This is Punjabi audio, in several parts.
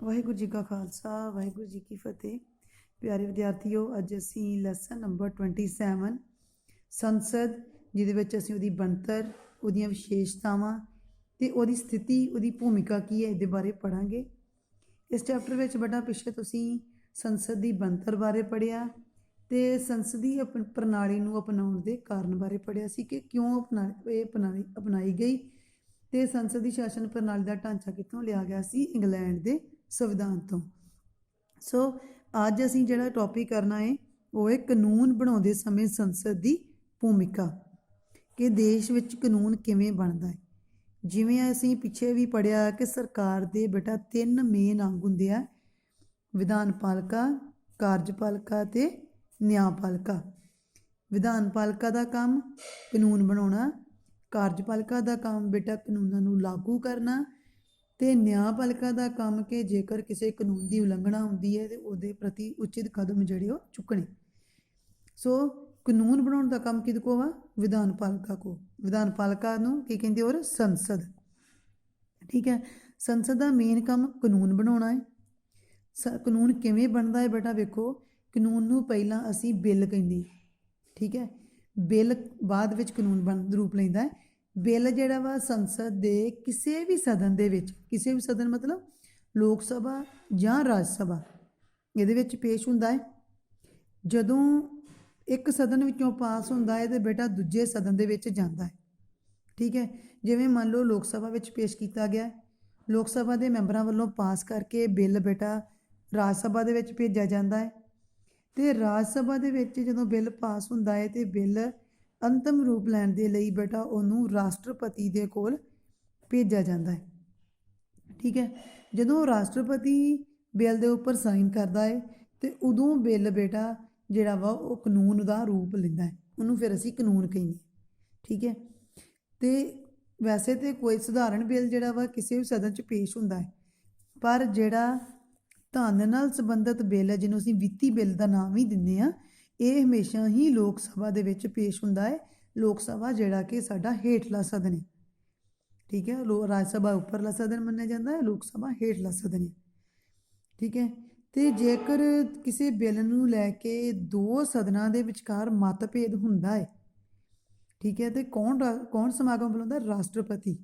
ਵਾਹਿਗੁਰੂ ਜੀ ਕਾ ਖਾਲਸਾ ਵਾਹਿਗੁਰੂ ਜੀ ਕੀ ਫਤਿਹ। ਪਿਆਰੇ ਵਿਦਿਆਰਥੀਓ, ਅੱਜ ਅਸੀਂ ਲੈਸਨ ਨੰਬਰ 27 ਸੰਸਦ, ਜਿਹਦੇ ਵਿੱਚ ਅਸੀਂ ਉਹਦੀ ਬਣਤਰ, ਉਹਦੀਆਂ ਵਿਸ਼ੇਸ਼ਤਾਵਾਂ ਤੇ ਉਹਦੀ ਸਥਿਤੀ, ਉਹਦੀ ਭੂਮਿਕਾ ਕੀ ਹੈ, ਇਹਦੇ ਬਾਰੇ ਪੜ੍ਹਾਂਗੇ। ਇਸ ਚੈਪਟਰ ਵਿੱਚ ਬੇਟਾ ਪਿੱਛੇ ਤੁਸੀਂ ਸੰਸਦ ਦੀ ਬਣਤਰ ਬਾਰੇ ਪੜ੍ਹਿਆ ਤੇ ਸੰਸਦੀ ਪ੍ਰਣਾਲੀ ਨੂੰ ਅਪਣਾਉਣ ਦੇ ਕਾਰਨ ਬਾਰੇ ਪੜ੍ਹਿਆ ਸੀ ਕਿ ਕਿਉਂ ਅਪਣਾਈ ਗਈ ਤੇ ਸੰਸਦੀ ਸ਼ਾਸਨ ਪ੍ਰਣਾਲੀ ਦਾ ਢਾਂਚਾ ਕਿੱਥੋਂ ਲਿਆ ਗਿਆ ਸੀ, ਇੰਗਲੈਂਡ ਦੇ ਸੰਵਿਧਾਨ ਤੋਂ। ਸੋ ਅੱਜ ਅਸੀਂ ਜਿਹੜਾ ਟੌਪਿਕ ਕਰਨਾ ਹੈ ਉਹ ਹੈ ਕਾਨੂੰਨ ਬਣਾਉਂਦੇ ਸਮੇਂ ਸੰਸਦ ਦੀ ਭੂਮਿਕਾ, ਕਿ ਦੇਸ਼ ਵਿੱਚ ਕਾਨੂੰਨ ਕਿਵੇਂ ਬਣਦਾ ਹੈ। ਜਿਵੇਂ ਅਸੀਂ ਪਿੱਛੇ ਵੀ ਪੜ੍ਹਿਆ ਕਿ ਸਰਕਾਰ ਦੇ ਬੇਟਾ 3 ਮੇਨ ਅੰਗ ਹੁੰਦੇ ਆ: ਵਿਧਾਨ ਪਾਲਿਕਾ, ਕਾਰਜਪਾਲਿਕਾ ਤੇ ਨਿਆਂਪਾਲਿਕਾ। ਵਿਧਾਨ ਪਾਲਿਕਾ ਦਾ ਕੰਮ ਕਾਨੂੰਨ ਬਣਾਉਣਾ, ਕਾਰਜਪਾਲਿਕਾ ਦਾ ਕੰਮ ਬੇਟਾ ਕਾਨੂੰਨਾਂ ਨੂੰ ਲਾਗੂ ਕਰਨਾ, ਤੇ ਨਿਆਂਪਾਲਿਕਾ ਦਾ ਕੰਮ ਕਿ ਜੇਕਰ ਕਿਸੇ ਕਾਨੂੰਨ ਦੀ ਉਲੰਘਣਾ ਹੁੰਦੀ ਹੈ ਤੇ ਉਹਦੇ ਪ੍ਰਤੀ ਉਚਿਤ ਕਦਮ ਜਿਹੜੇ ਉਹ ਚੁੱਕਣੇ। ਸੋ ਕਾਨੂੰਨ ਬਣਾਉਣ ਦਾ ਕੰਮ ਕਿਹਦੇ ਕੋਲ ਵਾ? ਵਿਧਾਨ ਪਾਲਿਕਾ ਕੋ। ਵਿਧਾਨ ਪਾਲਿਕਾ ਨੂੰ ਕੀ ਕਹਿੰਦੇ? ਔਰ ਸੰਸਦ। ਠੀਕ ਹੈ, ਸੰਸਦ ਦਾ ਮੇਨ ਕੰਮ ਕਾਨੂੰਨ ਬਣਾਉਣਾ ਹੈ। ਕਾਨੂੰਨ ਕਿਵੇਂ ਬਣਦਾ ਹੈ ਬੇਟਾ? ਵੇਖੋ, ਕਾਨੂੰਨ ਨੂੰ ਪਹਿਲਾਂ ਅਸੀਂ ਬਿੱਲ ਕਹਿੰਦੇ, ਠੀਕ ਹੈ, ਬਿੱਲ ਬਾਅਦ ਵਿੱਚ ਕਾਨੂੰਨ ਬਣ ਰੂਪ ਲੈਂਦਾ ਹੈ। ਬਿੱਲ ਜਿਹੜਾ ਵਾ ਸੰਸਦ ਦੇ ਕਿਸੇ ਵੀ ਸਦਨ ਦੇ ਵਿੱਚ, ਕਿਸੇ ਵੀ ਸਦਨ ਮਤਲਬ ਲੋਕ ਸਭਾ ਜਾਂ ਰਾਜ ਸਭਾ, ਇਹਦੇ ਵਿੱਚ ਪੇਸ਼ ਹੁੰਦਾ ਹੈ। ਜਦੋਂ ਇੱਕ ਸਦਨ ਵਿੱਚੋਂ ਪਾਸ ਹੁੰਦਾ ਹੈ ਤੇ ਬੇਟਾ ਦੂਜੇ ਸਦਨ ਦੇ ਵਿੱਚ ਜਾਂਦਾ ਹੈ। ਠੀਕ ਹੈ, ਜਿਵੇਂ ਮੰਨ ਲਓ ਲੋਕ ਸਭਾ ਵਿੱਚ ਪੇਸ਼ ਕੀਤਾ ਗਿਆ, ਲੋਕ ਸਭਾ ਦੇ ਮੈਂਬਰਾਂ ਵੱਲੋਂ ਪਾਸ ਕਰਕੇ ਬਿੱਲ ਬੇਟਾ ਰਾਜ ਸਭਾ ਦੇ ਵਿੱਚ ਭੇਜਿਆ ਜਾਂਦਾ ਹੈ। ਤੇ ਰਾਜ ਸਭਾ ਦੇ ਵਿੱਚ ਜਦੋਂ ਬਿੱਲ ਪਾਸ ਹੁੰਦਾ ਹੈ ਤੇ ਬਿੱਲ ਅੰਤਮ ਰੂਪ ਲੈਣ ਦੇ ਲਈ ਬੇਟਾ ਉਹਨੂੰ ਰਾਸ਼ਟਰਪਤੀ ਦੇ ਕੋਲ ਭੇਜਿਆ ਜਾਂਦਾ ਹੈ। ਠੀਕ ਹੈ, ਜਦੋਂ ਰਾਸ਼ਟਰਪਤੀ ਬਿੱਲ ਦੇ ਉੱਪਰ ਸਾਈਨ ਕਰਦਾ ਹੈ ਤੇ ਉਦੋਂ ਬਿੱਲ ਬੇਟਾ ਜਿਹੜਾ ਵਾ ਉਹ ਕਾਨੂੰਨ ਦਾ ਰੂਪ ਲੈਂਦਾ ਹੈ, ਉਹਨੂੰ ਫਿਰ ਅਸੀਂ ਕਾਨੂੰਨ ਕਹਿੰਦੇ। ਠੀਕ ਹੈ, ਤੇ ਵੈਸੇ ਤਾਂ ਕੋਈ ਸਧਾਰਨ ਬਿੱਲ ਜਿਹੜਾ ਵਾ ਕਿਸੇ ਵੀ ਸਦਨ 'ਚ ਪੇਸ਼ ਹੁੰਦਾ ਹੈ, ਪਰ ਜਿਹੜਾ ਧਨ ਨਾਲ ਸੰਬੰਧਿਤ ਬਿੱਲ ਹੈ, ਜਿਹਨੂੰ ਅਸੀਂ ਵਿੱਤੀ ਬਿੱਲ ਦਾ ਨਾਮ ਹੀ ਦਿੰਦੇ ਹਾਂ, ਇਹ ਹਮੇਸ਼ਾ ਹੀ ਲੋਕ ਸਭਾ ਦੇ ਵਿੱਚ ਪੇਸ਼ ਹੁੰਦਾ ਹੈ। ਲੋਕ ਸਭਾ ਜਿਹੜਾ ਕਿ ਸਾਡਾ ਹੇਠਲਾ ਸਦਨ ਹੈ। ਠੀਕ ਹੈ, ਰਾਜ ਸਭਾ ਉੱਪਰਲਾ ਸਦਨ ਮੰਨਿਆ ਜਾਂਦਾ ਹੈ, ਲੋਕ ਸਭਾ ਹੇਠਲਾ ਸਦਨ ਹੈ। ਠੀਕ ਹੈ, ਤੇ ਜੇਕਰ ਕਿਸੇ ਬਿੱਲ ਨੂੰ ਲੈ ਕੇ ਦੋ ਸਦਨਾਂ ਦੇ ਵਿਚਕਾਰ ਮਤਭੇਦ ਹੁੰਦਾ ਹੈ, ਠੀਕ ਹੈ, ਤੇ ਕੌਣ ਸਮਾਗਮ ਬੁਲਾਉਂਦਾ? ਰਾਸ਼ਟਰਪਤੀ।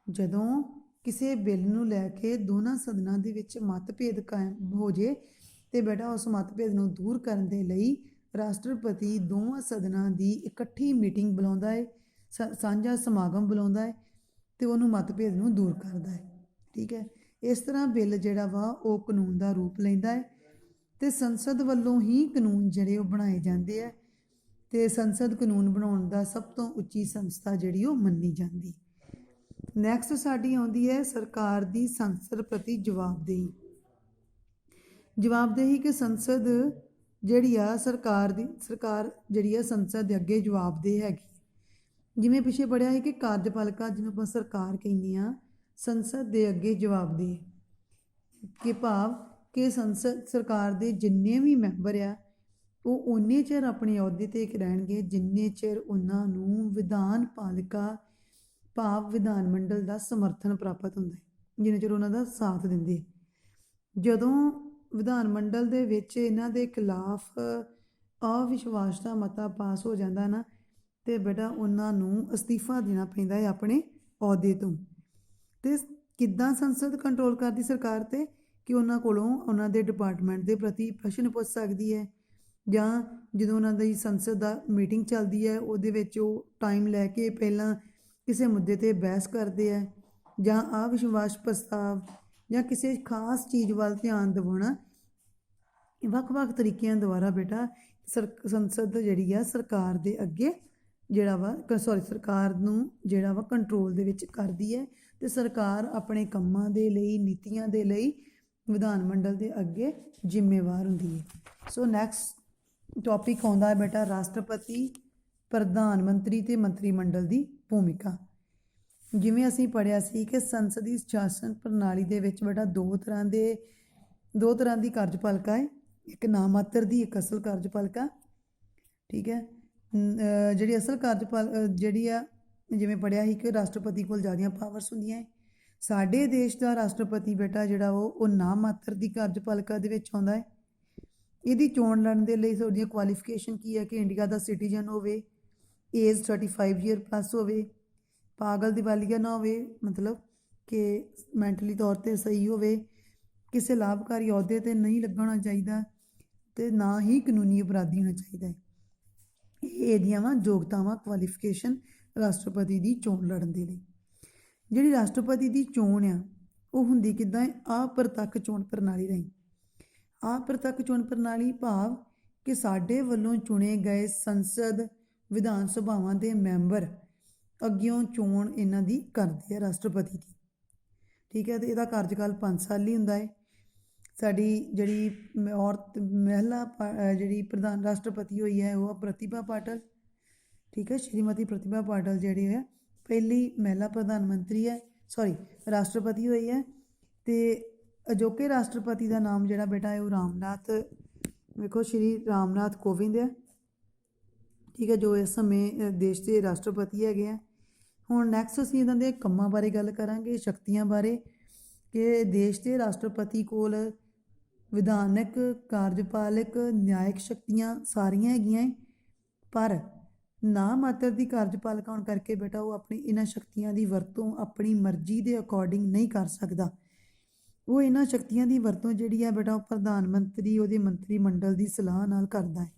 ਜਦੋਂ ਕਿਸੇ ਬਿੱਲ ਨੂੰ ਲੈ ਕੇ ਦੋਨਾਂ ਸਦਨਾਂ ਦੇ ਵਿੱਚ ਮਤਭੇਦ ਕਾਇਮ ਹੋ ਜੇ ਤੇ ਬੇਟਾ ਉਸ ਮਤਭੇਦ ਨੂੰ ਦੂਰ ਕਰਨ ਦੇ ਲਈ ਰਾਸ਼ਟਰਪਤੀ ਦੋਵਾਂ ਸਦਨਾਂ ਦੀ ਇਕੱਠੀ ਮੀਟਿੰਗ ਬੁਲਾਉਂਦਾ ਹੈ, ਸਾਂਝਾ ਸਮਾਗਮ ਬੁਲਾਉਂਦਾ ਹੈ ਤੇ ਉਹਨੂੰ ਮਤਭੇਦ ਨੂੰ ਦੂਰ ਕਰਦਾ ਹੈ। ਠੀਕ ਹੈ, ਇਸ ਤਰ੍ਹਾਂ ਬਿੱਲ ਜਿਹੜਾ ਵਾ ਉਹ ਕਾਨੂੰਨ ਦਾ ਰੂਪ ਲੈਂਦਾ ਹੈ ਤੇ ਸੰਸਦ ਵੱਲੋਂ ਹੀ ਕਾਨੂੰਨ ਜਿਹੜੇ ਉਹ ਬਣਾਏ ਜਾਂਦੇ ਆ ਤੇ ਸੰਸਦ ਕਾਨੂੰਨ ਬਣਾਉਣ ਦਾ ਸਭ ਤੋਂ ਉੱਚੀ ਸੰਸਥਾ ਜਿਹੜੀ ਉਹ ਮੰਨੀ ਜਾਂਦੀ। ਨੈਕਸਟ ਸਾਡੀ ਆਉਂਦੀ ਹੈ ਸਰਕਾਰ ਦੀ ਸੰਸਦ ਪ੍ਰਤੀ ਜਵਾਬਦੇਹੀ। ਜਵਾਬਦੇਹੀ ਕਿ ਸੰਸਦ ਜਿਹੜੀ ਆ ਸਰਕਾਰ ਜਿਹੜੀ ਆ ਸੰਸਦ ਦੇ ਅੱਗੇ ਜਵਾਬਦੇਹ ਹੈਗੀ। ਜਿਵੇਂ ਪਿੱਛੇ ਪੜ੍ਹਿਆ ਸੀ ਕਿ ਕਾਰਜਪਾਲਿਕਾ, ਜਿਹਨੂੰ ਆਪਾਂ ਸਰਕਾਰ ਕਹਿੰਦੇ ਹਾਂ, ਸੰਸਦ ਦੇ ਅੱਗੇ ਜਵਾਬਦੇਹ, ਕਿ ਭਾਵ ਕਿ ਸਰਕਾਰ ਦੇ ਜਿੰਨੇ ਵੀ ਮੈਂਬਰ ਆ ਉਹ ਓਨੇ ਚਿਰ ਆਪਣੇ ਅਹੁਦੇ 'ਤੇ ਰਹਿਣਗੇ ਜਿੰਨੇ ਚਿਰ ਉਹਨਾਂ ਨੂੰ ਵਿਧਾਨ ਪਾਲਿਕਾ ਭਾਵ ਵਿਧਾਨ ਮੰਡਲ ਦਾ ਸਮਰਥਨ ਪ੍ਰਾਪਤ ਹੁੰਦਾ ਹੈ, ਜਿੰਨੇ ਚਿਰ ਉਹਨਾਂ ਦਾ ਸਾਥ ਦਿੰਦੇ। ਜਦੋਂ ਵਿਧਾਨ ਮੰਡਲ ਦੇ ਵਿੱਚ ਇਹਨਾਂ ਦੇ ਖਿਲਾਫ ਅਵਿਸ਼ਵਾਸ ਦਾ ਮਤਾ ਪਾਸ ਹੋ ਜਾਂਦਾ ਨਾ, ਤੇ ਬੇਟਾ ਉਹਨਾਂ ਨੂੰ ਅਸਤੀਫਾ ਦੇਣਾ ਪੈਂਦਾ ਹੈ ਆਪਣੇ ਅਹੁਦੇ ਤੋਂ। ਤੇ ਕਿੱਦਾਂ ਸੰਸਦ ਕੰਟਰੋਲ ਕਰਦੀ ਸਰਕਾਰ 'ਤੇ? ਕਿ ਉਹਨਾਂ ਕੋਲੋਂ ਉਹਨਾਂ ਦੇ ਡਿਪਾਰਟਮੈਂਟ ਦੇ ਪ੍ਰਤੀ ਪ੍ਰਸ਼ਨ ਪੁੱਛ ਸਕਦੀ ਹੈ, ਜਾਂ ਜਦੋਂ ਉਹਨਾਂ ਦੀ ਸੰਸਦ ਦਾ ਮੀਟਿੰਗ ਚੱਲਦੀ ਹੈ ਉਹਦੇ ਵਿੱਚ ਉਹ ਟਾਈਮ ਲੈ ਕੇ ਪਹਿਲਾਂ ਕਿਸੇ ਮੁੱਦੇ 'ਤੇ ਬਹਿਸ ਕਰਦੇ ਆ, ਜਾਂ ਅਵਿਸ਼ਵਾਸ ਪ੍ਰਸਤਾਵ ਜਾਂ ਕਿਸੇ ਖਾਸ ਚੀਜ਼ ਵੱਲ ਧਿਆਨ ਦਿਵਾਉਣਾ। ਵੱਖ-ਵੱਖ ਤਰੀਕਿਆਂ ਦੁਆਰਾ ਬੇਟਾ ਸੰਸਦ ਜਿਹੜੀ ਆ ਸਰਕਾਰ ਦੇ ਅੱਗੇ ਜਿਹੜਾ ਵਾ ਸਰਕਾਰ ਨੂੰ ਜਿਹੜਾ ਵਾ ਕੰਟਰੋਲ ਦੇ ਵਿੱਚ ਕਰਦੀ ਹੈ ਤੇ ਸਰਕਾਰ ਆਪਣੇ ਕੰਮਾਂ ਦੇ ਲਈ, ਨੀਤੀਆਂ ਦੇ ਲਈ ਵਿਧਾਨ ਮੰਡਲ ਦੇ ਅੱਗੇ ਜ਼ਿੰਮੇਵਾਰ ਹੁੰਦੀ ਹੈ। ਸੋ ਨੈਕਸਟ ਟੌਪਿਕ ਆਉਂਦਾ ਹੈ ਬੇਟਾ ਰਾਸ਼ਟਰਪਤੀ, ਪ੍ਰਧਾਨ ਮੰਤਰੀ ਤੇ ਮੰਤਰੀ ਮੰਡਲ ਦੀ ਭੂਮਿਕਾ। ਜਿਵੇਂ ਅਸੀਂ ਪੜ੍ਹਿਆ ਸੀ ਕਿ ਸੰਸਦੀ ਸ਼ਾਸਨ ਪ੍ਰਣਾਲੀ ਦੇ ਵਿੱਚ ਬੇਟਾ ਦੋ ਤਰ੍ਹਾਂ ਦੀ ਕਾਰਜਪਾਲਿਕਾ ਹੈ, ਇੱਕ ਨਾਮਾਤਰ ਦੀ, ਇੱਕ ਅਸਲ ਕਾਰਜਪਾਲਿਕਾ। ਠੀਕ ਹੈ, ਜਿਹੜੀ ਅਸਲ ਜਿਹੜੀ ਆ, ਜਿਵੇਂ ਪੜ੍ਹਿਆ ਸੀ ਕਿ ਰਾਸ਼ਟਰਪਤੀ ਕੋਲ ਜ਼ਿਆਦੀਆਂ ਪਾਵਰਸ ਹੁੰਦੀਆਂ ਹੈ ਸਾਡੇ ਦੇਸ਼ ਦਾ ਰਾਸ਼ਟਰਪਤੀ ਬੇਟਾ ਜਿਹੜਾ ਉਹ ਨਾ ਮਾਤਰ ਦੀ ਕਾਰਜਪਾਲਿਕਾ ਦੇ ਵਿੱਚ ਆਉਂਦਾ ਹੈ। ਇਹਦੀ ਚੋਣ ਲੜਨ ਦੇ ਲਈ ਤੁਹਾਡੀਆਂ ਕੁਆਲੀਫਿਕੇਸ਼ਨ ਕੀ ਹੈ ਕਿ ਇੰਡੀਆ ਦਾ ਸਿਟੀਜ਼ਨ ਹੋਵੇ, ਏਜ 35 ਈਅਰ ਪਲੱਸ ਹੋਵੇ, ਪਾਗਲ ਦੀਵਾਲੀਆ ਨਾ ਹੋਵੇ, ਮਤਲਬ ਕਿ ਮੈਂਟਲੀ ਤੌਰ 'ਤੇ ਸਹੀ ਹੋਵੇ, ਕਿਸੇ ਲਾਭਕਾਰੀ ਅਹੁਦੇ 'ਤੇ ਨਹੀਂ ਲੱਗਣਾ ਚਾਹੀਦਾ ਅਤੇ ਨਾ ਹੀ ਕਾਨੂੰਨੀ ਅਪਰਾਧੀ ਹੋਣਾ ਚਾਹੀਦਾ ਹੈ। ਇਹ ਇਹਦੀਆਂ ਵਾ ਯੋਗਤਾਵਾਂ, ਕੁਆਲੀਫਿਕੇਸ਼ਨ ਰਾਸ਼ਟਰਪਤੀ ਦੀ ਚੋਣ ਲੜਨ ਦੇ ਲਈ। ਜਿਹੜੀ ਰਾਸ਼ਟਰਪਤੀ ਦੀ ਚੋਣ ਆ ਉਹ ਹੁੰਦੀ ਕਿੱਦਾਂ ਹੈ? ਅਪ੍ਰਤੱਖ ਚੋਣ ਪ੍ਰਣਾਲੀ ਰਾਹੀਂ। ਅਪ੍ਰਤੱਖ ਚੋਣ ਪ੍ਰਣਾਲੀ ਭਾਵ ਕਿ ਸਾਡੇ ਵੱਲੋਂ ਚੁਣੇ ਗਏ ਸੰਸਦ, ਵਿਧਾਨ ਸਭਾਵਾਂ ਦੇ ਮੈਂਬਰ ਅੱਗਿਓਂ ਚੋਣ ਇਹਨਾਂ ਦੀ ਕਰਦੇ ਆ ਰਾਸ਼ਟਰਪਤੀ ਦੀ। ਠੀਕ ਹੈ, ਅਤੇ ਇਹਦਾ ਕਾਰਜਕਾਲ 5 ਸਾਲ ਹੀ ਹੁੰਦਾ ਹੈ। ਸਾਡੀ ਜਿਹੜੀ ਜਿਹੜੀ ਪ੍ਰਧਾਨ ਰਾਸ਼ਟਰਪਤੀ ਹੋਈ ਹੈ ਉਹ ਪ੍ਰਤਿਭਾ ਪਾਟਲ। ਠੀਕ ਹੈ, ਸ਼੍ਰੀਮਤੀ ਪ੍ਰਤਿਭਾ ਪਾਟਲ ਜਿਹੜੀ ਹੈ ਪਹਿਲੀ ਮਹਿਲਾ ਪ੍ਰਧਾਨ ਮੰਤਰੀ ਹੈ, ਰਾਸ਼ਟਰਪਤੀ ਹੋਈ ਹੈ। ਅਤੇ ਅਜੋਕੇ ਰਾਸ਼ਟਰਪਤੀ ਦਾ ਨਾਮ ਜਿਹੜਾ ਬੇਟਾ ਹੈ ਉਹ ਰਾਮਨਾਥ, ਵੇਖੋ ਸ਼੍ਰੀ ਰਾਮਨਾਥ ਕੋਵਿੰਦ ਹੈ। ਠੀਕ ਹੈ, ਜੋ ਇਸ ਸਮੇਂ ਦੇਸ਼ ਦੇ ਰਾਸ਼ਟਰਪਤੀ ਹੈਗੇ ਆ। ਹੁਣ ਨੈਕਸਟ ਅਸੀਂ ਇਹਨਾਂ ਦੇ ਕੰਮਾਂ ਬਾਰੇ ਗੱਲ ਕਰਾਂਗੇ, ਸ਼ਕਤੀਆਂ ਬਾਰੇ, ਕਿ ਦੇਸ਼ ਦੇ ਰਾਸ਼ਟਰਪਤੀ ਕੋਲ ਵਿਧਾਨਕ, ਕਾਰਜਪਾਲਕ, ਨਿਆਇਕ ਸ਼ਕਤੀਆਂ ਸਾਰੀਆਂ ਹੈਗੀਆਂ, ਪਰ ਨਾ ਮਾਤਰ ਦੀ ਕਾਰਜਪਾਲਿਕਾ ਹੋਣ ਕਰਕੇ ਬੇਟਾ ਉਹ ਆਪਣੀ ਇਹਨਾਂ ਸ਼ਕਤੀਆਂ ਦੀ ਵਰਤੋਂ ਆਪਣੀ ਮਰਜ਼ੀ ਦੇ ਅਕੋਰਡਿੰਗ ਨਹੀਂ ਕਰ ਸਕਦਾ। ਉਹ ਇਹਨਾਂ ਸ਼ਕਤੀਆਂ ਦੀ ਵਰਤੋਂ ਜਿਹੜੀ ਹੈ ਬੇਟਾ ਉਹ ਪ੍ਰਧਾਨ ਮੰਤਰੀ, ਉਹਦੇ ਮੰਤਰੀ ਮੰਡਲ ਦੀ ਸਲਾਹ ਨਾਲ ਕਰਦਾ ਹੈ।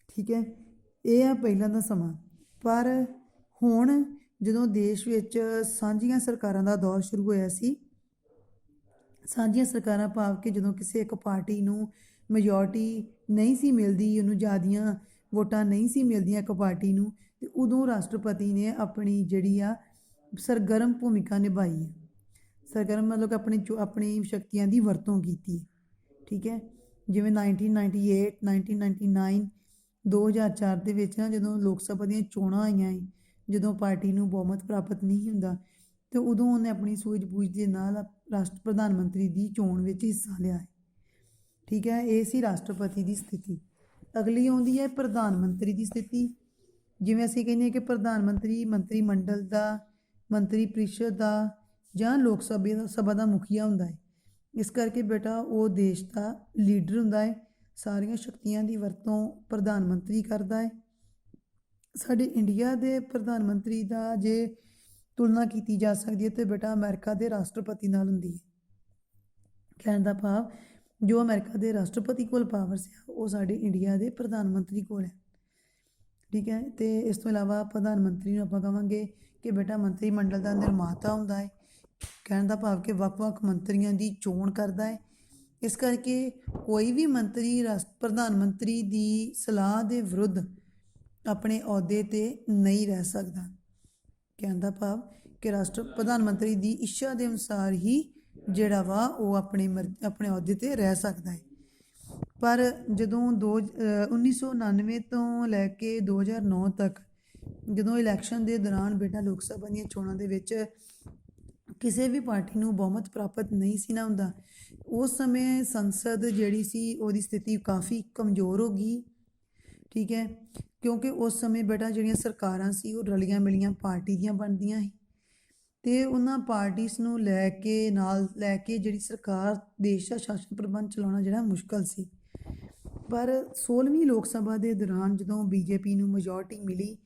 ਠੀਕ ਹੈ, ਇਹ ਆ ਪਹਿਲਾਂ ਦਾ ਸਮਾਂ। ਪਰ ਹੁਣ ਜਦੋਂ ਦੇਸ਼ ਵਿੱਚ ਸਾਂਝੀਆਂ ਸਰਕਾਰਾਂ ਦਾ ਦੌਰ ਸ਼ੁਰੂ ਹੋਇਆ ਸੀ, ਸਾਂਝੀਆਂ ਸਰਕਾਰਾਂ ਭਾਵ ਕਿ ਜਦੋਂ ਕਿਸੇ ਇੱਕ ਪਾਰਟੀ ਨੂੰ ਮੈਜੋਰਟੀ ਨਹੀਂ ਸੀ ਮਿਲਦੀ, ਉਹਨੂੰ ਜ਼ਿਆਦੀਆਂ ਵੋਟਾਂ ਨਹੀਂ ਸੀ ਮਿਲਦੀਆਂ ਇੱਕ ਪਾਰਟੀ ਨੂੰ, ਅਤੇ ਉਦੋਂ ਰਾਸ਼ਟਰਪਤੀ ਨੇ ਆਪਣੀ ਜਿਹੜੀ ਆ ਸਰਗਰਮ ਭੂਮਿਕਾ ਨਿਭਾਈ ਹੈ। ਸਰਗਰਮ ਮਤਲਬ ਕਿ ਆਪਣੀ ਸ਼ਕਤੀਆਂ ਦੀ ਵਰਤੋਂ ਕੀਤੀ ਹੈ। ਠੀਕ ਹੈ, ਜਿਵੇਂ 1998, 1999, 2004 ਦੇ ਵਿੱਚ ਨਾ ਜਦੋਂ ਲੋਕ ਸਭਾ ਦੀਆਂ ਚੋਣਾਂ ਆਈਆਂ, ਜਦੋਂ ਪਾਰਟੀ ਨੂੰ ਬਹੁਮਤ ਪ੍ਰਾਪਤ ਨਹੀਂ ਹੁੰਦਾ, ਅਤੇ ਉਦੋਂ ਉਹਨੇ ਆਪਣੀ ਸੂਝ-ਬੂਝ ਦੇ ਨਾਲ ਪ੍ਰਧਾਨ ਮੰਤਰੀ ਦੀ ਚੋਣ ਵਿੱਚ ਹਿੱਸਾ ਲਿਆ ਹੈ। ਠੀਕ ਹੈ, ਇਹ ਸੀ ਰਾਸ਼ਟਰਪਤੀ ਦੀ ਸਥਿਤੀ। ਅਗਲੀ ਆਉਂਦੀ ਹੈ ਪ੍ਰਧਾਨ ਮੰਤਰੀ ਦੀ ਸਥਿਤੀ। ਜਿਵੇਂ ਅਸੀਂ ਕਹਿੰਦੇ ਹਾਂ ਕਿ ਪ੍ਰਧਾਨ ਮੰਤਰੀ ਮੰਤਰੀ ਮੰਡਲ ਦਾ, ਮੰਤਰੀ ਪ੍ਰੀਸ਼ਦ ਦਾ ਜਾਂ ਲੋਕ ਸਭਾ ਦਾ ਮੁਖੀਆ ਹੁੰਦਾ ਹੈ। ਇਸ ਕਰਕੇ ਬੇਟਾ ਉਹ ਦੇਸ਼ ਦਾ ਲੀਡਰ ਹੁੰਦਾ ਹੈ। ਸਾਰੀਆਂ ਸ਼ਕਤੀਆਂ ਦੀ ਵਰਤੋਂ ਪ੍ਰਧਾਨ ਮੰਤਰੀ ਕਰਦਾ ਹੈ। ਸਾਡੇ ਇੰਡੀਆ ਦੇ ਪ੍ਰਧਾਨ ਮੰਤਰੀ ਦਾ ਜੇ ਤੁਲਨਾ ਕੀਤੀ ਜਾ ਸਕਦੀ ਹੈ ਤਾਂ ਬੇਟਾ ਅਮਰੀਕਾ ਦੇ ਰਾਸ਼ਟਰਪਤੀ ਨਾਲ ਹੁੰਦੀ ਹੈ। ਕਹਿਣ ਦਾ ਭਾਵ ਜੋ ਅਮਰੀਕਾ ਦੇ ਰਾਸ਼ਟਰਪਤੀ ਕੋਲ ਪਾਵਰਸ ਹੈ ਉਹ ਸਾਡੇ ਇੰਡੀਆ ਦੇ ਪ੍ਰਧਾਨ ਮੰਤਰੀ ਕੋਲ ਹੈ। ਠੀਕ ਹੈ, ਅਤੇ ਇਸ ਤੋਂ ਇਲਾਵਾ ਪ੍ਰਧਾਨ ਮੰਤਰੀ ਨੂੰ ਆਪਾਂ ਕਹਾਂਗੇ ਕਿ ਬੇਟਾ ਮੰਤਰੀ ਮੰਡਲ ਦਾ ਨਿਰਮਾਤਾ ਹੁੰਦਾ ਹੈ। ਕਹਿਣ ਦਾ ਭਾਵ ਕਿ ਵੱਖ-ਵੱਖ ਮੰਤਰੀਆਂ ਦੀ ਚੋਣ ਕਰਦਾ ਹੈ। ਇਸ ਕਰਕੇ ਕੋਈ ਵੀ ਮੰਤਰੀ ਪ੍ਰਧਾਨ ਮੰਤਰੀ ਦੀ ਸਲਾਹ ਦੇ ਵਿਰੁੱਧ ਆਪਣੇ ਅਹੁਦੇ 'ਤੇ ਨਹੀਂ ਰਹਿ ਸਕਦਾ। ਕਹਿਣ ਦਾ ਭਾਵ ਕਿ ਪ੍ਰਧਾਨ ਮੰਤਰੀ ਦੀ ਇੱਛਾ ਦੇ ਅਨੁਸਾਰ ਹੀ ਜਿਹੜਾ ਵਾ ਉਹ ਆਪਣੇ ਅਹੁਦੇ 'ਤੇ ਰਹਿ ਸਕਦਾ ਹੈ। ਪਰ ਜਦੋਂ 1999 ਤੋਂ ਲੈ ਕੇ 2009 ਤੱਕ ਜਦੋਂ ਇਲੈਕਸ਼ਨ ਦੇ ਦੌਰਾਨ ਬੇਟਾ ਲੋਕ ਸਭਾ ਦੀਆਂ ਚੋਣਾਂ ਦੇ ਵਿੱਚ ਕਿਸੇ ਵੀ ਪਾਰਟੀ ਨੂੰ ਬਹੁਮਤ ਪ੍ਰਾਪਤ ਨਹੀਂ ਸੀ ਨਾ ਹੁੰਦਾ, ਉਸ ਸਮੇਂ ਸੰਸਦ ਜਿਹੜੀ ਸੀ ਉਹਦੀ ਸਥਿਤੀ ਕਾਫੀ ਕਮਜ਼ੋਰ ਹੋ ਗਈ। ਠੀਕ ਹੈ, ਕਿਉਂਕਿ ਉਸ ਸਮੇਂ ਬੇਟਾ ਜਿਹੜੀਆਂ ਸਰਕਾਰਾਂ ਸੀ ਉਹ ਰਲੀਆਂ ਮਿਲੀਆਂ ਪਾਰਟੀ ਦੀਆਂ ਬਣਦੀਆਂ ਸੀ, ਅਤੇ ਉਹਨਾਂ ਪਾਰਟੀਜ਼ ਨੂੰ ਲੈ ਕੇ ਜਿਹੜੀ ਸਰਕਾਰ ਦੇਸ਼ ਦਾ ਸ਼ਾਸਨ ਪ੍ਰਬੰਧ ਚਲਾਉਣਾ ਜਿਹੜਾ ਮੁਸ਼ਕਲ ਸੀ। ਪਰ 16ਵੀਂ ਲੋਕ ਸਭਾ ਦੇ ਦੌਰਾਨ ਜਦੋਂ BJP ਨੂੰ ਮੈਜੋਰਟੀ ਮਿਲੀ,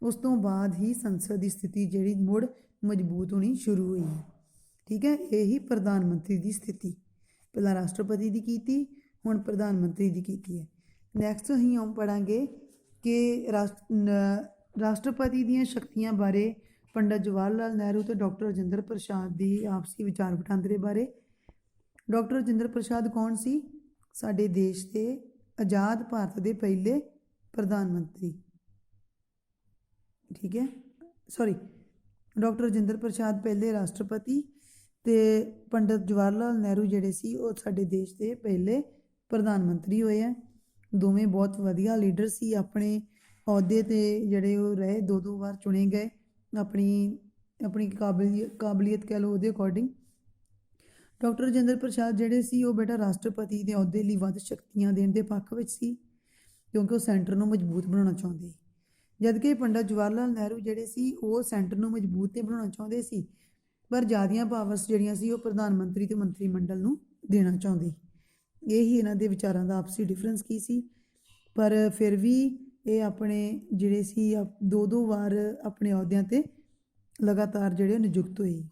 ਉਸ ਤੋਂ ਬਾਅਦ ਹੀ ਸੰਸਦ ਦੀ ਸਥਿਤੀ ਜਿਹੜੀ ਮੁੜ ਮਜ਼ਬੂਤ ਹੋਣੀ ਸ਼ੁਰੂ ਹੋਈ ਹੈ। ਠੀਕ ਹੈ, ਇਹੀ ਪ੍ਰਧਾਨ ਮੰਤਰੀ ਦੀ ਸਥਿਤੀ। ਪਹਿਲਾਂ ਰਾਸ਼ਟਰਪਤੀ ਦੀ ਕੀਤੀ, ਹੁਣ ਪ੍ਰਧਾਨ ਮੰਤਰੀ ਦੀ ਕੀਤੀ ਹੈ। ਨੈਕਸਟ ਅਸੀਂ ਪੜ੍ਹਾਂਗੇ ਕਿ ਰਾਸ਼ਟਰਪਤੀ ਦੀਆਂ ਸ਼ਕਤੀਆਂ ਬਾਰੇ ਪੰਡਿਤ ਜਵਾਹਰ ਲਾਲ ਨਹਿਰੂ ਅਤੇ ਡਾਕਟਰ ਰਾਜਿੰਦਰ ਪ੍ਰਸਾਦ ਦੀ ਆਪਸੀ ਵਿਚਾਰ ਵਟਾਂਦਰੇ ਬਾਰੇ। ਡਾਕਟਰ ਰਾਜਿੰਦਰ ਪ੍ਰਸਾਦ ਕੌਣ ਸੀ? ਸਾਡੇ ਦੇਸ਼ ਦੇ ਆਜ਼ਾਦ ਭਾਰਤ ਦੇ ਪਹਿਲੇ ਪ੍ਰਧਾਨ ਮੰਤਰੀ। ਠੀਕ ਹੈ, ਡਾਕਟਰ ਰਾਜਿੰਦਰ ਪ੍ਰਸਾਦ ਪਹਿਲੇ ਰਾਸ਼ਟਰਪਤੀ, ਅਤੇ ਪੰਡਿਤ ਜਵਾਹਰ ਲਾਲ ਨਹਿਰੂ ਜਿਹੜੇ ਸੀ ਉਹ ਸਾਡੇ ਦੇਸ਼ ਦੇ ਪਹਿਲੇ ਪ੍ਰਧਾਨ ਮੰਤਰੀ ਹੋਏ ਆ। ਦੋਵੇਂ ਬਹੁਤ ਵਧੀਆ ਲੀਡਰ ਸੀ, ਆਪਣੇ ਅਹੁਦੇ 'ਤੇ ਜਿਹੜੇ ਉਹ ਰਹੇ, 2-2 ਵਾਰ ਚੁਣੇ ਗਏ ਆਪਣੀ ਕਾਬਲੀਅਤ ਕਹਿ ਲਓ ਉਹਦੇ ਅਕੋਰਡਿੰਗ। ਡਾਕਟਰ ਰਾਜਿੰਦਰ ਪ੍ਰਸਾਦ ਜਿਹੜੇ ਸੀ ਉਹ ਬੇਟਾ ਰਾਸ਼ਟਰਪਤੀ ਦੇ ਅਹੁਦੇ ਲਈ ਵੱਧ ਸ਼ਕਤੀਆਂ ਦੇਣ ਦੇ ਪੱਖ ਵਿੱਚ ਸੀ, ਕਿਉਂਕਿ ਉਹ ਸੈਂਟਰ ਨੂੰ ਮਜ਼ਬੂਤ ਬਣਾਉਣਾ ਚਾਹੁੰਦੇ। ਜਦਕਿ ਪੰਡਿਤ ਜਵਾਹਰ ਲਾਲ ਨਹਿਰੂ ਜਿਹੜੇ ਸੀ ਉਹ ਸੈਂਟਰ ਨੂੰ ਮਜ਼ਬੂਤ ਤੇ ਬਣਾਉਣਾ ਚਾਹੁੰਦੇ ਸੀ, ਪਰ ਜ਼ਿਆਦੀਆਂ ਪਾਵਰਸ ਜਿਹੜੀਆਂ ਸੀ ਉਹ ਪ੍ਰਧਾਨ ਮੰਤਰੀ ਤੇ ਮੰਤਰੀ ਮੰਡਲ ਨੂੰ ਦੇਣਾ ਚਾਹੁੰਦੀ। ਇਹੀ ਇਹਨਾਂ ਦੇ ਵਿਚਾਰਾਂ ਦਾ ਆਪਸੀ ਡਿਫਰੈਂਸ ਕੀ ਸੀ। ਪਰ ਫਿਰ ਵੀ ਇਹ ਆਪਣੇ ਜਿਹੜੇ ਸੀ ਦੋ ਦੋ ਵਾਰ ਆਪਣੇ ਅਹੁਦਿਆਂ ਤੇ ਲਗਾਤਾਰ ਜਿਹੜੇ ਨਿਯੁਕਤ ਹੋਏ।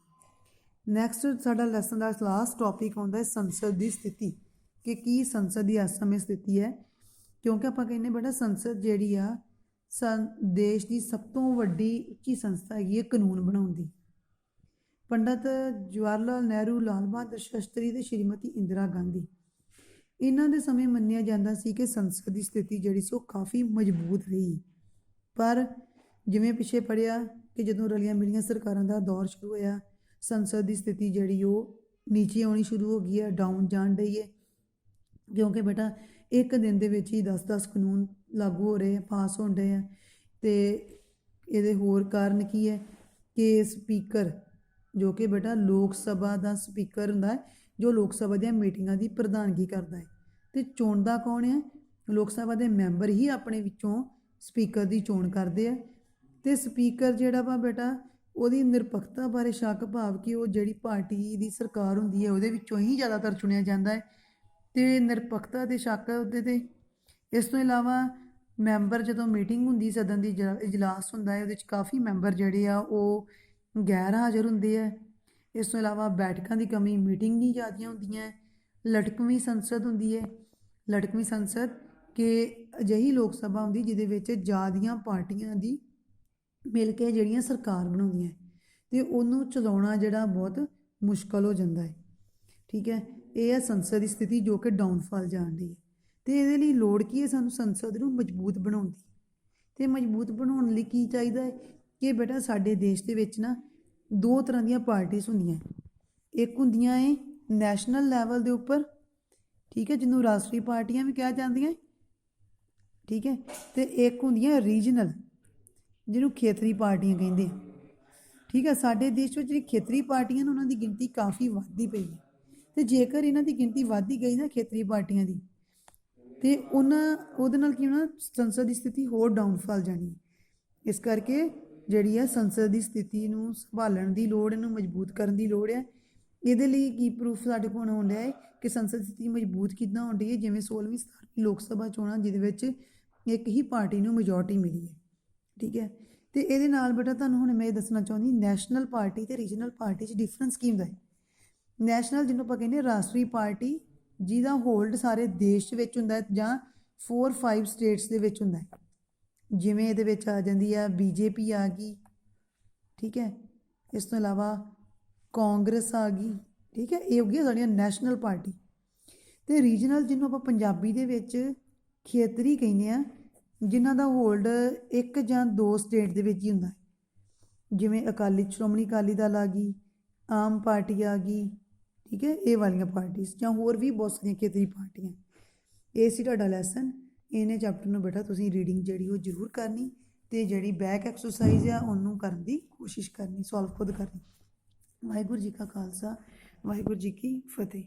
ਨੈਕਸਟ ਸਾਡਾ ਲੈਸਨ ਦਾ ਲਾਸਟ ਟੌਪਿਕ ਆਉਂਦਾ ਹੈ ਸੰਸਦ ਦੀ ਸਥਿਤੀ, ਕਿ ਕੀ ਸੰਸਦ ਦੀ ਇਸ ਸਮੇਂ ਸਥਿਤੀ ਹੈ। ਕਿਉਂਕਿ ਆਪਾਂ ਕਹਿੰਦੇ ਬੇਟਾ ਸੰਸਦ ਜਿਹੜੀ ਆ ਦੇਸ਼ ਦੀ ਸਭ ਤੋਂ ਵੱਡੀ ਉੱਚੀ ਸੰਸਥਾ ਹੈਗੀ ਹੈ ਕਾਨੂੰਨ ਬਣਾਉਣ ਦੀ। ਪੰਡਤ ਜਵਾਹਰ ਲਾਲ ਨਹਿਰੂ, ਲਾਲ ਬਹਾਦਰ ਸ਼ਾਸਤਰੀ ਤੇ ਸ਼੍ਰੀਮਤੀ ਇੰਦਰਾ ਗਾਂਧੀ, ਇਹਨਾਂ ਦੇ ਸਮੇਂ ਮੰਨਿਆ ਜਾਂਦਾ ਸੀ ਕਿ ਸੰਸਦ ਦੀ ਸਥਿਤੀ ਜਿਹੜੀ ਸੀ ਉਹ ਕਾਫੀ ਮਜ਼ਬੂਤ ਰਹੀ। ਪਰ ਜਿਵੇਂ ਪਿੱਛੇ ਪੜ੍ਹਿਆ ਕਿ ਜਦੋਂ ਰਲੀਆਂ ਮਿਲੀਆਂ ਸਰਕਾਰਾਂ ਦਾ ਦੌਰ ਸ਼ੁਰੂ ਹੋਇਆ, ਸੰਸਦ ਦੀ ਸਥਿਤੀ ਜਿਹੜੀ ਉਹ ਨੀਚੇ ਆਉਣੀ ਸ਼ੁਰੂ ਹੋ ਗਈ ਹੈ, ਡਾਊਨ ਜਾਣ ਰਹੀ ਹੈ। ਕਿਉਂਕਿ ਬੇਟਾ ਇੱਕ ਦਿਨ ਦੇ ਵਿੱਚ ਹੀ 10-10 ਕਾਨੂੰਨ ਲਾਗੂ ਹੋ ਰਹੇ ਆ, ਪਾਸ ਹੋਣ ਰਹੇ ਆ। ਅਤੇ ਇਹਦੇ ਹੋਰ ਕਾਰਨ ਕੀ ਹੈ ਕਿ ਸਪੀਕਰ, ਜੋ ਕਿ ਬੇਟਾ ਲੋਕ ਸਭਾ ਦਾ ਸਪੀਕਰ ਹੁੰਦਾ ਹੈ, ਜੋ ਲੋਕ ਸਭਾ ਦੀਆਂ ਮੀਟਿੰਗਾਂ ਦੀ ਪ੍ਰਧਾਨਗੀ ਕਰਦਾ ਹੈ, ਅਤੇ ਚੁਣਦਾ ਕੌਣ ਹੈ? ਲੋਕ ਸਭਾ ਦੇ ਮੈਂਬਰ ਹੀ ਆਪਣੇ ਵਿੱਚੋਂ ਸਪੀਕਰ ਦੀ ਚੋਣ ਕਰਦੇ ਆ। ਅਤੇ ਸਪੀਕਰ ਜਿਹੜਾ ਵਾ ਬੇਟਾ ਉਹਦੀ ਨਿਰਪੱਖਤਾ ਬਾਰੇ ਸ਼ੱਕ, ਭਾਵ ਕਿ ਉਹ ਜਿਹੜੀ ਪਾਰਟੀ ਦੀ ਸਰਕਾਰ ਹੁੰਦੀ ਹੈ ਉਹਦੇ ਵਿੱਚੋਂ ਹੀ ਜ਼ਿਆਦਾਤਰ ਚੁਣਿਆ ਜਾਂਦਾ ਹੈ, ਅਤੇ ਨਿਰਪੱਖਤਾ ਦੇ ਸ਼ੱਕ ਹੈ ਉਹਦੇ 'ਤੇ। ਇਸ ਤੋਂ ਇਲਾਵਾ ਮੈਂਬਰ, ਜਦੋਂ ਮੀਟਿੰਗ ਹੁੰਦੀ ਸਦਨ ਦੀ, ਇਜਲਾਸ ਹੁੰਦਾ ਹੈ, ਉਹਦੇ 'ਚ ਕਾਫੀ ਮੈਂਬਰ ਜਿਹੜੇ ਆ ਉਹ ਗੈਰ ਹਾਜ਼ਰ ਹੁੰਦੇ ਆ। ਇਸ ਤੋਂ ਇਲਾਵਾ ਬੈਠਕਾਂ ਦੀ ਕਮੀ, ਮੀਟਿੰਗ ਨਹੀਂ ਜ਼ਿਆਦੀਆਂ ਹੁੰਦੀਆਂ। ਲਟਕਵੀਂ ਸੰਸਦ ਹੁੰਦੀ ਹੈ। ਲਟਕਵੀਂ ਸੰਸਦ ਕਿ ਅਜਿਹੀ ਲੋਕ ਸਭਾ ਹੁੰਦੀ ਜਿਹਦੇ ਵਿੱਚ ਜ਼ਿਆਦੀਆਂ ਪਾਰਟੀਆਂ ਦੀ ਮਿਲ ਕੇ ਜਿਹੜੀਆਂ ਸਰਕਾਰ ਬਣਾਉਂਦੀਆਂ, ਅਤੇ ਉਹਨੂੰ ਚਲਾਉਣਾ ਜਿਹੜਾ ਬਹੁਤ ਮੁਸ਼ਕਲ ਹੋ ਜਾਂਦਾ ਹੈ। ਠੀਕ ਹੈ, ਇਹ ਹੈ ਸੰਸਦ ਦੀ ਸਥਿਤੀ ਜੋ ਕਿ ਡਾਊਨਫਾਲ ਜਾਣ ਦੀ ਹੈ। ਅਤੇ ਇਹਦੇ ਲਈ ਲੋੜ ਕੀ ਹੈ? ਸਾਨੂੰ ਸੰਸਦ ਨੂੰ ਮਜ਼ਬੂਤ ਬਣਾਉਣ ਦੀ। ਅਤੇ ਮਜ਼ਬੂਤ ਬਣਾਉਣ ਲਈ ਕੀ ਚਾਹੀਦਾ ਹੈ ਕਿ ਬੇਟਾ ਸਾਡੇ ਦੇਸ਼ ਦੇ ਵਿੱਚ ਨਾ ਦੋ ਤਰ੍ਹਾਂ ਦੀਆਂ ਪਾਰਟੀਆਂ ਹੁੰਦੀਆਂ। ਇੱਕ ਹੁੰਦੀਆਂ ਹੈ ਨੈਸ਼ਨਲ ਲੈਵਲ ਦੇ ਉੱਪਰ, ਠੀਕ ਹੈ, ਜਿਹਨੂੰ ਰਾਸ਼ਟਰੀ ਪਾਰਟੀਆਂ ਵੀ ਕਿਹਾ ਜਾਂਦੀਆਂ, ਠੀਕ ਹੈ, ਅਤੇ ਇੱਕ ਹੁੰਦੀਆਂ ਰੀਜਨਲ, ਜਿਹਨੂੰ ਖੇਤਰੀ ਪਾਰਟੀਆਂ ਕਹਿੰਦੇ ਆ। ਠੀਕ ਹੈ, ਸਾਡੇ ਦੇਸ਼ ਵਿੱਚ ਜਿਹੜੀ ਖੇਤਰੀ ਪਾਰਟੀਆਂ ਨੇ ਉਹਨਾਂ ਦੀ ਗਿਣਤੀ ਕਾਫੀ ਵੱਧਦੀ ਪਈ ਹੈ। ਅਤੇ ਜੇਕਰ ਇਹਨਾਂ ਦੀ ਗਿਣਤੀ ਵੱਧਦੀ ਗਈ ਨਾ ਖੇਤਰੀ ਪਾਰਟੀਆਂ ਦੀ, ਅਤੇ ਉਹਦੇ ਨਾਲ ਕੀ ਹੋਣਾ? ਸੰਸਦ ਦੀ ਸਥਿਤੀ ਹੋਰ ਡਾਊਨਫਾਲ ਜਾਣੀ। ਇਸ ਕਰਕੇ ਜਿਹੜੀ ਹੈ ਸੰਸਦ ਦੀ ਸਥਿਤੀ ਨੂੰ ਸੰਭਾਲਣ ਦੀ ਲੋੜ, ਇਹਨੂੰ ਮਜ਼ਬੂਤ ਕਰਨ ਦੀ ਲੋੜ ਹੈ। ਇਹਦੇ ਲਈ ਕੀ ਪ੍ਰੂਫ ਸਾਡੇ ਕੋਲ ਹੋਣ ਡਿਆ ਹੈ ਕਿ ਸੰਸਦ ਦੀ ਸਥਿਤੀ ਮਜ਼ਬੂਤ ਕਿੱਦਾਂ ਹੋਣ ਡਈ ਹੈ? ਜਿਵੇਂ 16ਵੀਂ 17ਵੀਂ ਲੋਕ ਸਭਾ ਚੋਣਾਂ, ਜਿਹਦੇ ਵਿੱਚ ਇੱਕ ਹੀ ਪਾਰਟੀ ਨੂੰ ਮੈਜੋਰਟੀ ਮਿਲੀ ਹੈ। ਠੀਕ ਹੈ, ਅਤੇ ਇਹਦੇ ਨਾਲ ਬੇਟਾ ਤੁਹਾਨੂੰ ਹੁਣ ਮੈਂ ਇਹ ਦੱਸਣਾ ਚਾਹੁੰਦੀ, ਨੈਸ਼ਨਲ ਪਾਰਟੀ ਅਤੇ ਰੀਜਨਲ ਪਾਰਟੀ 'ਚ ਡਿਫਰੈਂਸ ਕੀ ਹੁੰਦਾ ਹੈ। ਨੈਸ਼ਨਲ, ਜਿਹਨੂੰ ਆਪਾਂ ਕਹਿੰਦੇ ਰਾਸ਼ਟਰੀ ਪਾਰਟੀ, ਜਿਹਦਾ ਹੋਲਡ ਸਾਰੇ ਦੇਸ਼ ਵਿੱਚ ਹੁੰਦਾ ਜਾਂ 4-5 ਸਟੇਟਸ ਦੇ ਵਿੱਚ ਹੁੰਦਾ ਹੈ। ਜਿਵੇਂ ਇਹਦੇ ਵਿੱਚ ਆ ਜਾਂਦੀ ਆ BJP ਆ ਗਈ, ਠੀਕ ਹੈ, ਇਸ ਤੋਂ ਇਲਾਵਾ ਕਾਂਗਰਸ ਆ ਗਈ। ਠੀਕ ਹੈ, ਇਹ ਹੋ ਗਈਆਂ ਸਾਡੀਆਂ ਨੈਸ਼ਨਲ ਪਾਰਟੀ। ਅਤੇ ਰੀਜਨਲ, ਜਿਹਨੂੰ ਆਪਾਂ ਪੰਜਾਬੀ ਦੇ ਵਿੱਚ ਖੇਤਰੀ ਕਹਿੰਦੇ ਆ, ਜਿਨ੍ਹਾਂ ਦਾ ਹੋਲਡ 1 ਜਾਂ 2 ਸਟੇਟ ਦੇ ਵਿੱਚ ਹੀ ਹੁੰਦਾ ਹੈ। ਜਿਵੇਂ ਸ਼੍ਰੋਮਣੀ ਅਕਾਲੀ ਦਲ ਆ ਗਈ, ਆਮ ਪਾਰਟੀ ਆ ਗਈ, ਠੀਕ ਹੈ, ਇਹ ਵਾਲੀਆਂ ਪਾਰਟੀਆਂ, ਜਾਂ ਹੋਰ ਵੀ ਬਹੁਤ ਸਾਰੀਆਂ ਖੇਤਰੀ ਪਾਰਟੀਆਂ। ਇਹ ਸੀ ਤੁਹਾਡਾ ਲੈਸਨ। ਇਹਨੇ ਚੈਪਟਰ ਨੂੰ ਬੇਟਾ ਤੁਸੀਂ ਰੀਡਿੰਗ ਜਿਹੜੀ ਉਹ ਜ਼ਰੂਰ ਕਰਨੀ, ਅਤੇ ਜਿਹੜੀ ਬੈਕ ਐਕਸਰਸਾਈਜ਼ ਆ ਉਹਨੂੰ ਕਰਨ ਦੀ ਕੋਸ਼ਿਸ਼ ਕਰਨੀ, ਸੋਲਵ ਖੁਦ ਕਰਨੀ। ਵਾਹਿਗੁਰੂ ਜੀ ਕਾ ਖਾਲਸਾ, ਵਾਹਿਗੁਰੂ ਜੀ ਕੀ ਫਤਿਹ।